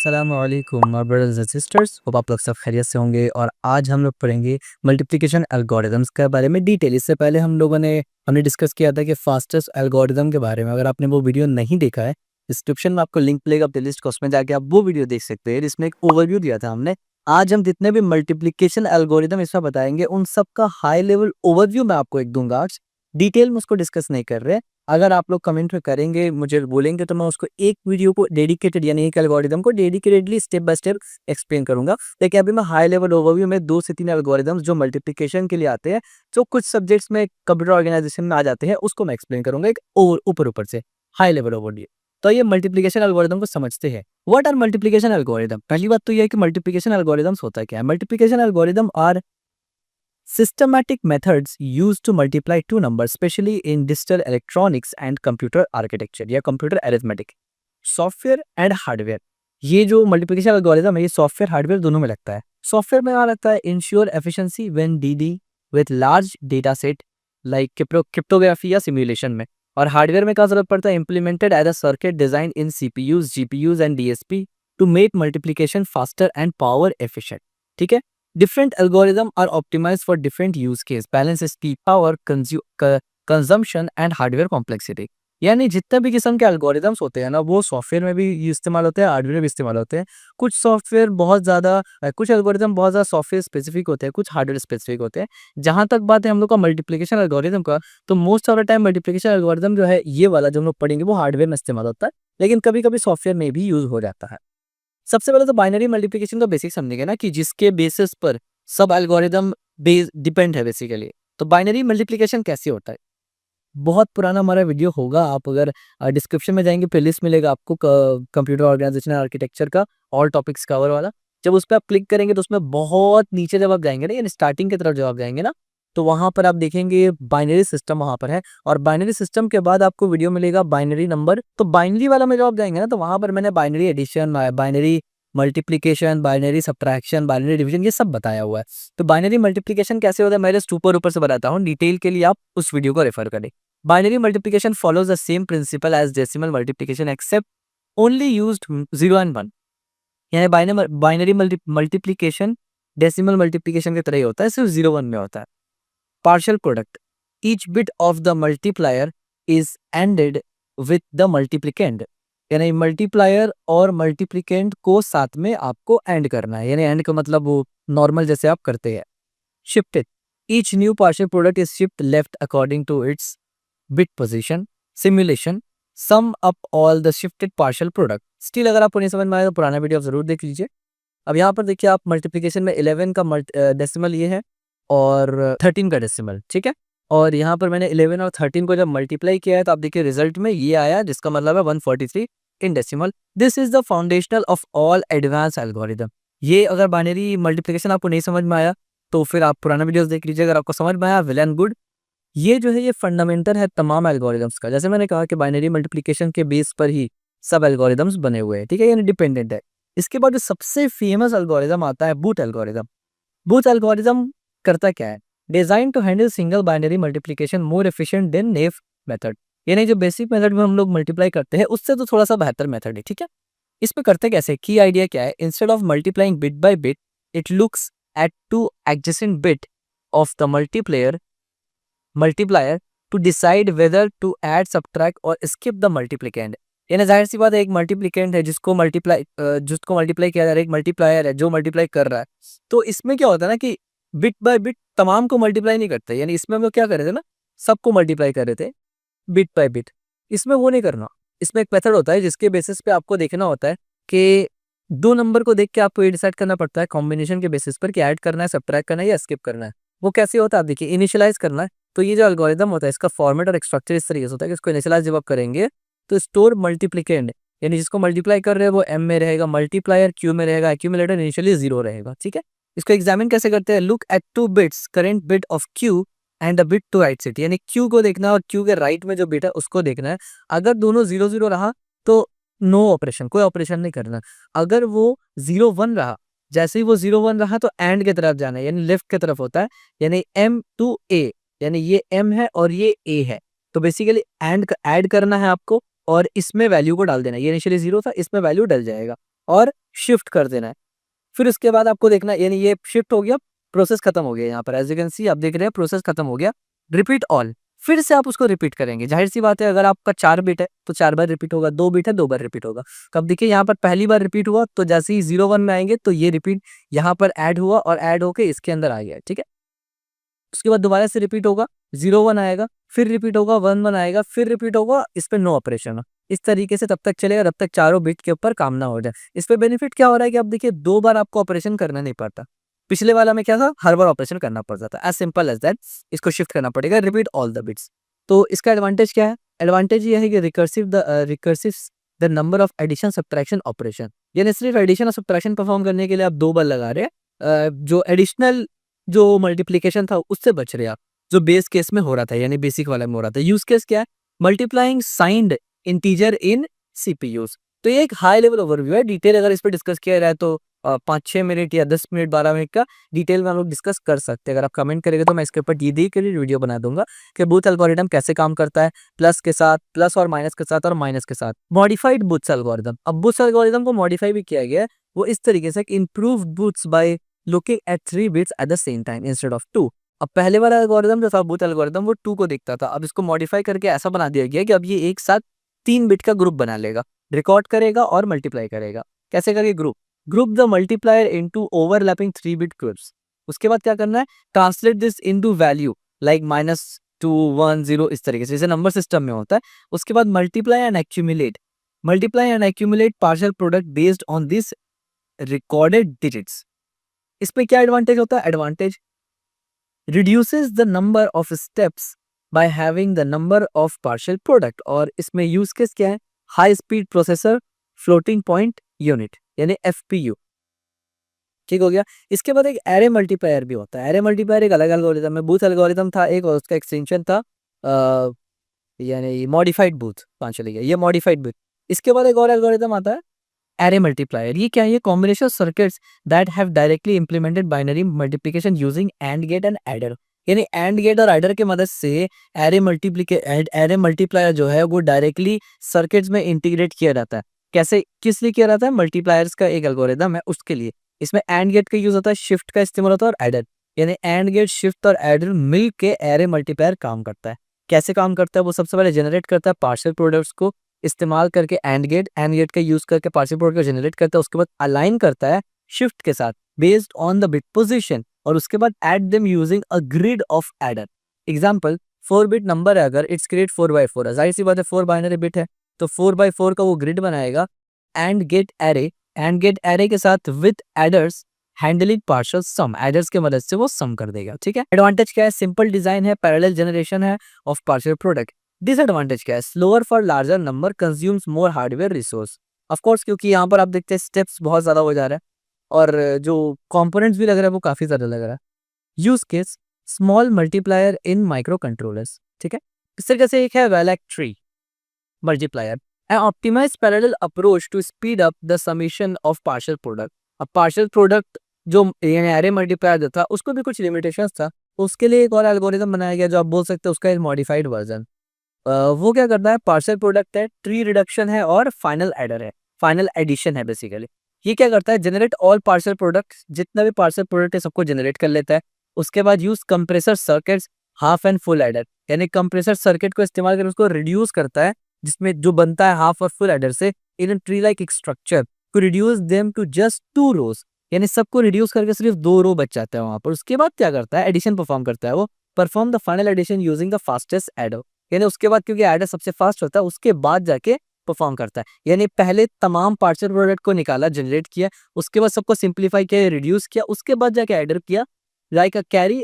अस्सलामुअलैकुम my brothers and sisters, hope आप लोग सब खैरियत से होंगे। और आज हम लोग पढ़ेंगे मल्टीप्लिकेशन एल्गोरिदम्स के बारे में डिटेल। इससे पहले हमने डिस्कस किया था कि फास्टेस्ट एल्गोरिदम के बारे में। अगर आपने वो वीडियो नहीं देखा है, डिस्क्रिप्शन में आपको लिंक मिलेगा प्लेलिस्ट का, उसमें जाके आप वो वीडियो देख सकते हैं। इसमें एक ओवरव्यू दिया था हमने। आज हम जितने भी मल्टीप्लिकेशन एल्गोरिदम इसमें बताएंगे, उन सब का हाई लेवल ओवरव्यू मैं आपको एक दूंगा। आज डिटेल में उसको डिस्कस नहीं कर रहे। अगर आप लोग कमेंट में करेंगे, मुझे बोलेंगे, तो मैं उसको एक वीडियो को डेडिकेटेड यानी एक एल्गोरिदम को dedicatedly step by step explain करूंगा। लेकिन अभी मैं हाई लेवल ओवरव्यू में 2 से 3 एल्गोरिदम्स जो मल्टीप्लिकेशन के लिए आते हैं, जो कुछ सब्जेक्ट्स में कंप्यूटर ऑर्गेनाइजेशन में आ जाते हैं, उसको मैं एक्सप्लेन करूंगा एक ऊपर ऊपर से हाई लेवल ओवरव्यू। तो ये मल्टीप्लिकेशन एल्गोरिदम को समझते हैं। What are multiplication algorithm? पहली बात तो ये है कि मल्टीप्लिकेशन एल्गोरिदम्स होता क्या है। Multiplication algorithm are systematic methods used to multiply two numbers, especially in digital electronics and computer architecture या computer arithmetic, software and hardware. ये जो मल्टीप्लिकेशन एल्गोरिथम है, ये सॉफ्टवेयर हार्डवेयर दोनों में लगता है। सॉफ्टवेयर में लगता है ensure efficiency when dealing with large data set like cryptography या सिमुलेशन में। और हार्डवेयर में क्या जरूरत पड़ता है? Implemented as a circuit design in CPUs, GPUs and DSP to make multiplication faster and power efficient. ठीक है। Different algorithms are optimized for different use case, balance speed, power, consumption and hardware complexity। यानी जितने भी किस्म के algorithms होते हैं ना, वो सॉफ्टवेयर में भी इस्तेमाल होते हैं, हार्डवेयर में भी इस्तेमाल होते हैं। कुछ सॉफ्टवेयर बहुत ज़्यादा कुछ एल्गोरिदम बहुत ज़्यादा सॉफ्टवेयर स्पेसिफिक होते हैं, कुछ हार्डवेयर स्पेसिफिक होते हैं। जहाँ तक बात है हम लोग का मल्टीप्लिकेशन एल्गोरिदम का, तो most of the time multiplication algorithm जो है ये वाला जो हम लोग पढ़ेंगे, वो हार्डवेयर में इस्तेमाल होता है, लेकिन कभी कभी सॉफ्टवेयर में भी यूज हो जाता है। सबसे पहले तो बाइनरी मल्टीप्लिकेशन का बेसिक समझेंगे ना, कि जिसके बेसिस पर सब एल्गोरिदम डिपेंड है बेसिकली। तो बाइनरी मल्टीप्लिकेशन कैसे होता है? बहुत पुराना हमारा वीडियो होगा, आप अगर डिस्क्रिप्शन में जाएंगे प्लेलिस्ट मिलेगा आपको कंप्यूटर ऑर्गेनाइजेशन आर्किटेक्चर का ऑल टॉपिक्स कवर वाला। जब उस पर आप क्लिक करेंगे तो उसमें बहुत नीचे जब आप जाएंगे ना, यानी स्टार्टिंग की तरफ जब आप जाएंगे ना, तो वहां पर आप देखेंगे बाइनरी सिस्टम वहां पर है। और बाइनरी सिस्टम के बाद आपको वीडियो मिलेगा बाइनरी नंबर। तो बाइनरी वाला में जब आप जाएंगे ना, तो वहां पर मैंने binary addition, binary multiplication, binary subtraction, binary division, ये सब बताया हुआ है। तो बाइनरी मल्टीप्लिकेशन कैसे होता है मैं जस्ट ऊपर ऊपर से बताता हूँ, डिटेल के लिए आप उस वीडियो को रेफर करें। Binary multiplication follows the same principle as decimal multiplication except only used 0 and 1। यानी बाइनरी मल्टीप्लिकेशन डेसिमल मल्टीप्लिकेशन की तरह ही होता है, सिर्फ 0 1 में होता है। Partial product, each bit of the multiplier is anded with the multiplicand. यानी मल्टीप्लायर और मल्टीप्लिकेंड को साथ में आपको एंड करना है, यानी एंड का मतलब वो नॉर्मल जैसे आप करते हैं। Shifted, each new partial product is shift left according to its bit position. Simulation, sum up all the shifted partial product. Still अगर आपको नहीं समझ में आया तो पुराना वीडियो आप जरूर देख लीजिए। अब यहाँ पर देखिए आप, मल्टीप्लिकेशन में 11 का डेसिमल ये है और 13 का डेसिमल, ठीक है। और यहाँ पर मैंने 11 और 13 को जब मल्टीप्लाई किया है, तो आप देखिए रिजल्ट में ये आया, जिसका मतलब है 143 in decimal. This is the foundational of all advance algorithm. ये अगर बाइनरी मल्टीप्लिकेशन आपको नहीं समझ में आया तो फिर आप पुराना वीडियोस देख लीजिए। अगर आपको समझ में आया, वेल एंड गुड। ये जो है ये फंडामेंटल है तमाम एल्गोरिदम्स का। जैसे मैंने कहा कि बाइनरी मल्टीप्लिकेशन के बेस पर ही सब एल्गोरिदम्स बने हुए हैं, ठीक है, यानी डिपेंडेंट है। इसके बाद जो सबसे फेमस एल्गोरिदम आता है, बूथ एल्गोरिदम। बूथ एल्गोरिदम करता क्या है? Design to handle single binary multiplication more efficient than naive method. यानी जो बेसिक मेथड में हम लोग मल्टीप्लाई करते हैं, उससे तो थोड़ा सा बेहतर मेथड है, ठीक है। इस पे करते कैसे? की आइडिया क्या है? Instead of multiplying bit by bit, it looks at two adjacent bit of the multiplier to decide whether to add, subtract और स्किप द मल्टीप्लिकेंड। यानी जाहिर सी बात है, एक मल्टीप्लिकेंड है जिसको मल्टीप्लाई किया जा रहा है, एक मल्टीप्लायर है जो मल्टीप्लाई कर रहा है। तो इसमें क्या होता है ना, कि बिट बाय बिट तमाम को मल्टीप्लाई नहीं करते। यानी इसमें हम लोग क्या कर रहे थे ना, सबको मल्टीप्लाई कर रहे थे बिट बाय बिट। इसमें वो नहीं करना। इसमें एक मेथड होता है जिसके बेसिस पे आपको देखना होता है कि दो नंबर को देख के आपको ये डिसाइड करना पड़ता है कॉम्बिनेशन के बेसिस पर कि ऐड करना है, सब्ट्रैक्ट करना है या स्किप करना है। वो कैसे होता है आप देखिए, इनिशियलाइज करना है। तो ये जो एल्गोरिदम होता है, इसका फॉर्मेट और स्ट्रक्चर इस तरीके से होता है कि इसको इनिशियलाइज जब आप करेंगे तो स्टोर मल्टीप्लिकेंड, यानी जिसको मल्टीप्लाई कर रहे हैं वो m में रहेगा, मल्टीप्लायर q में रहेगा, एक्यूमुलेटर इनिशियली 0 रहेगा, ठीक है। इसको एग्जामिन कैसे करते हैं? Look at two bits, current bit of q and the bit to right it. यानी q को देखना है और q के राइट में जो बिट है उसको देखना है। अगर दोनों 0 0 रहा तो नो ऑपरेशन, कोई ऑपरेशन नहीं करना। अगर वो 0 1 रहा, जैसे ही वो 0 1 रहा तो एंड की तरफ जाना है, यानी लेफ्ट की तरफ होता है, यानी m टू a, यानी ये m है और ये a है। तो बेसिकली ऐड करना है आपको और इसमें वैल्यू को डाल देना। ये इनिशियली 0 था, इसमें वैल्यू डल जाएगा। और शिफ्ट कर देना है। फिर उसके बाद आपको देखना है, यानी ये शिफ्ट हो गया, प्रोसेस खत्म हो गया। यहाँ पर एज यू कैन सी आप देख रहे हैं प्रोसेस खत्म हो गया। रिपीट ऑल, फिर से आप उसको रिपीट करेंगे। जाहिर सी बात है, अगर आपका 4 बिट है तो 4 बार रिपीट होगा, 2 बिट है 2 बार रिपीट होगा। कब देखिए यहाँ पर पहली बार रिपीट हुआ तो जैसे ही 0 1 में आएंगे तो ये रिपीट यहाँ पर ऐड हुआ और ऐड होके इसके अंदर आ गया, ठीक है। उसके बाद दोबारा से रिपीट होगा, 0 1 आएगा, फिर रिपीट होगा, 1 1 आएगा, फिर रिपीट होगा, इस पे नो ऑपरेशन हो। इस तरीके से तब तक चलेगा जब तक चारों बिट के ऊपर काम ना हो जाए। इस पे बेनिफिट क्या हो रहा है कि अब देखिए 2 बार आपको ऑपरेशन करना नहीं पड़ता। पिछले वाला में क्या था, हर बार ऑपरेशन करना पड़ता था। एज सिंपल एज दैट, इसको शिफ्ट करना पड़ेगा, रिपीट ऑल द बिट्स। तो इसका एडवांटेज क्या है? एडवांटेज ये है कि recursive the number of addition subtraction operation, यानी सिर्फ एडिशन और सब्ट्रैक्शन परफॉर्म करने के लिए आप 2 बार लगा रहे हैं। जो एडिशनल जो मल्टीप्लिकेशन था उससे बच रहे आप, जो बेस केस में हो रहा था, यानी बेसिक वाला में हो रहा था। यूज केस क्या है? मल्टीप्लाइंग साइंड इंटीजर इन सीपीयूज। तो ये एक हाई लेवल ओवरव्यू है। डिटेल अगर इस पर डिस्कस किया जाए तो 5-6 मिनट या 10 मिनट 12 मिनट का डिटेल में हम लोग डिस्कस कर सकते हैं। अगर आप कमेंट करेंगे तो मैं इसके ऊपर ये के लिए वीडियो बना दूंगा कि बूथ एल्गोरिदम कैसे काम करता है, प्लस के साथ, प्लस और माइनस के साथ, और माइनस के साथ। मॉडिफाइड बूथ एल्गोरिदम, अब बूथ एल्गोरिदम को मॉडिफाई भी किया गया है। वो इस तरीके से improve booths by looking at 3 bits at the same time instead of 2। अब पहले वाला एल्गोरिदम जो था बूथ एल्गोरिदम, वो 2 को देखता था। अब इसको मॉडिफाई करके ऐसा बना दिया गया कि अब ये एक साथ 3 बिट का ग्रुप बना लेगा, रिकॉर्ड करेगा और मल्टीप्लाई करेगा। कैसे करेगा? Group the multiplier into overlapping 3 bit groups. उसके बाद क्या करना है? Translate this into value like -2 1 0, इस तरीके से, जैसे नंबर सिस्टम में होता है। उसके बाद multiply and accumulate partial product based on this recorded digits. इसमें क्या एडवांटेज होता है? Advantage reduces the number of steps by having the number of partial product। और इसमें यूज केस क्या है? High speed processor floating point unit, यानी FPU. ठीक हो गया। इसके बाद एक एरे मल्टीप्लायर भी होता है। एरे मल्टीप्लायर एक अलग एल्गोरिथम है। बूथ एल्गोरिथम था एक, और उसका एक्सटेंशन था यानी मॉडिफाइड बूथ। चले गया ये मॉडिफाइड बूथ। इसके बाद एक और एल्गोरिथम आता है, एरे मल्टीप्लायर। ये क्या है? ये combination circuits that have directly implemented binary multiplication using and gate and adder, यानी एंड गेट और एडर की मदद से एरे मल्टीप्लायर जो है वो डायरेक्टली सर्किट्स में इंटीग्रेट किया जाता है। कैसे, किस लिए किया जाता है? मल्टीप्लायर्स का एक एल्गोरिथम है उसके लिए। इसमें एंड गेट का यूज होता है, शिफ्ट का इस्तेमाल होता है, और एडर, यानी एंड गेट, शिफ्ट और एडर मिल के एरे मल्टीप्लायर काम करता है। कैसे काम करता है? वो सबसे पहले जनरेट करता है पार्शियल प्रोडक्ट्स को इस्तेमाल करके, एंड गेट का यूज करके पार्शियल प्रोडक्ट को जनरेट करता है। उसके बाद अलाइन करता है शिफ्ट के साथ based on the bit position, और उसके बाद add them using a grid of adder. Example, 4 bit number है अगर, इट्स क्रिएट 4/4 है। जाहिर सी बात है 4 बाइनरी बिट है तो 4/4 का वो ग्रिड बनाएगा। एंड गेट एरे के साथ with adders handling partial sum, adders के मदद से वो सम कर देगा। ठीक है। एडवांटेज क्या है? सिंपल डिजाइन है, पैरेलल जनरेशन है ऑफ पार्शियल प्रोडक्ट। डिसएडवांटेज क्या है? Slower for larger number, consumes more hardware resource. Of course, क्योंकि यहाँ पर आप देखते हैं स्टेप्स बहुत ज्यादा हो जा रहा है और जो कंपोनेंट्स भी लग रहा है वो काफी ज्यादा लग रहा है। Use case, small multiplier in micro controllers. ठीक है। इस तरीके से एक है Wallace tree multiplier, an optimized parallel approach to speed up the summation of partial product। अब पार्शियल प्रोडक्ट जो एरे मल्टीप्लायर जो था उसको भी कुछ लिमिटेशंस था, उसके लिए एक और एल्गोरिथम बनाया गया जो आप बोल सकते हैं उसका मॉडिफाइड वर्जन। वो क्या करता है? पार्शियल प्रोडक्ट है, ट्री रिडक्शन है और फाइनल एडर है, फाइनल एडिशन है बेसिकली। ये क्या करता है? जनरेट ऑल पार्शियल प्रोडक्ट, जितना भी पार्शियल प्रोडक्ट है सबको जनरेट कर लेता है। उसके बाद use compressor circuits, half and full adder, यानी कंप्रेसर सर्किट को इस्तेमाल कर उसको रिड्यूस करता है, जिसमें जो बनता है हाफ और फुल एडर से, इन ट्री लाइक एक structure to reduce them to just 2 rows, यानी सबको रिड्यूस करके सिर्फ 2 रो बच जाता है वहां पर। उसके बाद क्या करता है? एडिशन परफॉर्म करता है वो, perform the final addition using the fastest adder, यानी उसके बाद, क्योंकि एडर सबसे फास्ट होता है, उसके बाद जाके परफॉर्म करता है। यानी पहले तमाम पार्शियल प्रोडक्ट को निकाला, जनरेट किया, उसके बाद सबको सिंप्लीफाई किया, रिड्यूस किया, उसके बाद जाके एडर किया, like a carry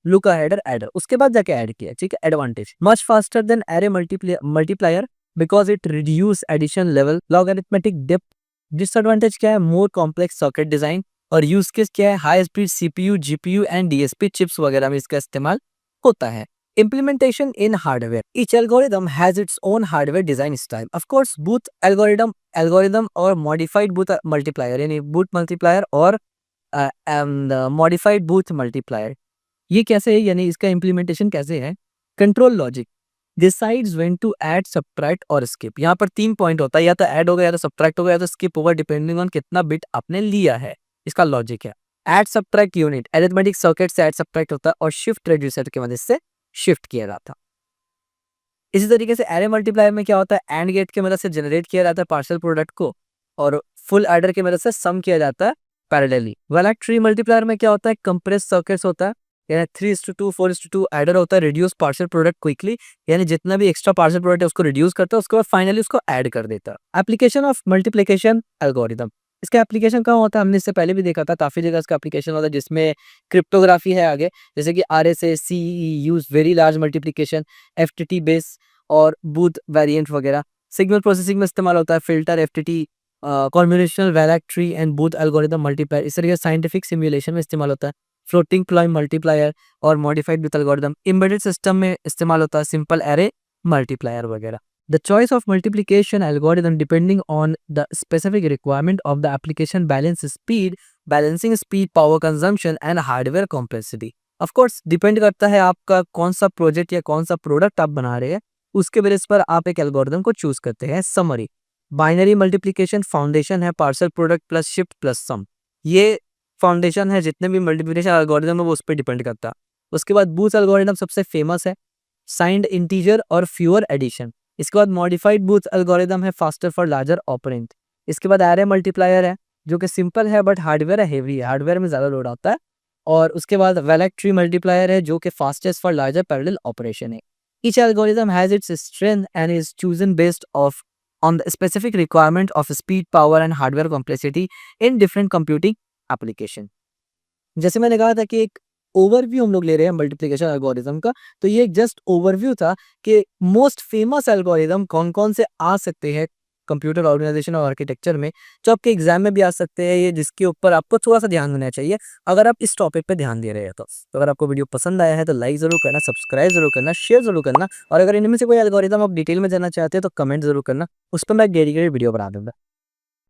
look ahead adder, उसके बाद जाके ऐड किया। ठीक है। Advantage, much faster than array multiplier because it reduce addition level logarithmic depth. Disadvantage क्या है? मोर कॉम्प्लेक्स सर्किट डिजाइन, और यूज केस क्या है? High speed CPU, GPU and DSP chips वगैरह में इसका इस्तेमाल होता है। Implementation in hardware. Each algorithm has its own hardware design style. Of course, booth algorithm और modified booth multiplier, यानी booth multiplier और modified booth multiplier, ये कैसे है? यानी इसका इम्प्लीमेंटेशन कैसे है? Control logic, decides when to add, subtract और स्किप। यहाँ पर 3 पॉइंट होता है, या तो ऐड होगा, या तो सब्ट्रैक्ट होगा, या तो स्किप होगा, डिपेंडिंग ऑन कितना बिट आपने लिया है। इसका लॉजिक है add subtract unit, arithmetic circuit से ऐड सब्ट्रैक्ट होता है और शिफ्ट रजिस्टर की मदद से शिफ्ट किया जाता है। इसी तरीके से एरे मल्टीप्लायर में क्या होता है, एंड गेट की मदद से जनरेट किया जाता है पार्शियल प्रोडक्ट को, और फुल एडर की मदद से सम किया जाता है पैरेलली। वेल ट्री मल्टीप्लायर में क्या होता है, कंप्रेस सर्किट्स होता है, यानी 3:2 4:2 एडर होता है, रिड्यूस पार्शियल प्रोडक्ट क्विकली, यानी जितना भी एक्स्ट्रा पार्शियल प्रोडक्ट है उसको रिड्यूस करता है, उसके बाद फाइनली उसको ऐड कर देता है। एप्लीकेशन ऑफ मल्टीप्लिकेशन एल्गोरिथम, इसका एप्लीकेशन कहाँ होता है, हमने इससे पहले भी देखा था, काफी जगह इसका एप्लीकेशन होता है, जिसमें क्रिप्टोग्राफी है आगे, जैसे कि RSA CEE use very large multiplication, FTT base और बूथ वेरिएंट वगैरह। सिग्नल प्रोसेसिंग में इस्तेमाल होता है filter, FTT, combinational Wallace tree and Booth algorithm multiplier. इस तरीके साइंटिफिक सिमुलेशन में इस्तेमाल होता है, फ्लोटिंग पॉइंट मल्टीप्लायर और modified Booth algorithm. Embedded system में इस्तेमाल होता है सिंपल एरे मल्टीप्लायर वगैरह। The choice of multiplication algorithm depending on the specific requirement of the application balancing speed, power consumption and hardware complexity. Of course, depend करता है आपका कौन सा प्रोजेक्ट या कौन सा प्रोडक्ट आप बना रहे हैं, उसके बेसिस पर आप एक एल्गोरिथम को चूज करते हैं। समरी, बाइनरी मल्टीप्लिकेशन फाउंडेशन है, partial product plus shift plus sum, ये फाउंडेशन है, जितने भी मल्टीप्लिकेशन एल्गोरिथम है वो उस पर डिपेंड करता है। उसके बाद बूथ एल्गोरिथम सबसे फेमस है, साइंड इंटीजर और फ्यूअर एडिशन। इसके बाद मॉडिफाइड बूथ एल्गोरिथम है, फास्टर फॉर लार्जर ऑपरेंट। इसके बाद एरे मल्टीप्लायर है, जो कि सिंपल है बट हार्डवेयर हेवी है, हार्डवेयर में ज्यादा लोड आता है। और उसके बाद वेलैक ट्री मल्टीप्लायर है, जो कि fastest for larger parallel operation है। Each algorithm has its strength and is chosen based of on the specific requirement of speed, power and hardware complexity in different computing application. जैसे मैंने कहा था कि एक ओवरव्यू हम लोग ले रहे हैं मल्टीप्लिकेशन एल्गोरिथम का, तो ये एक जस्ट ओवरव्यू था कि मोस्ट फेमस एल्गोरिथम कौन कौन से आ सकते हैं कंप्यूटर ऑर्गेनाइजेशन और आर्किटेक्चर में, जो आपके एग्जाम में भी आ सकते हैं, ये जिसके ऊपर आपको थोड़ा सा ध्यान देना चाहिए अगर आप इस टॉपिक पे ध्यान दे रहे हैं। तो अगर आपको वीडियो पसंद आया है तो लाइक जरूर करना, सब्सक्राइब जरूर करना, शेयर जरूर करना, और अगर इनमें से कोई एल्गोरिथम आप डिटेल में जानना चाहते हैं तो कमेंट जरूर करना, उस पर मैं एक डेडिकेटेड वीडियो बना दूंगा।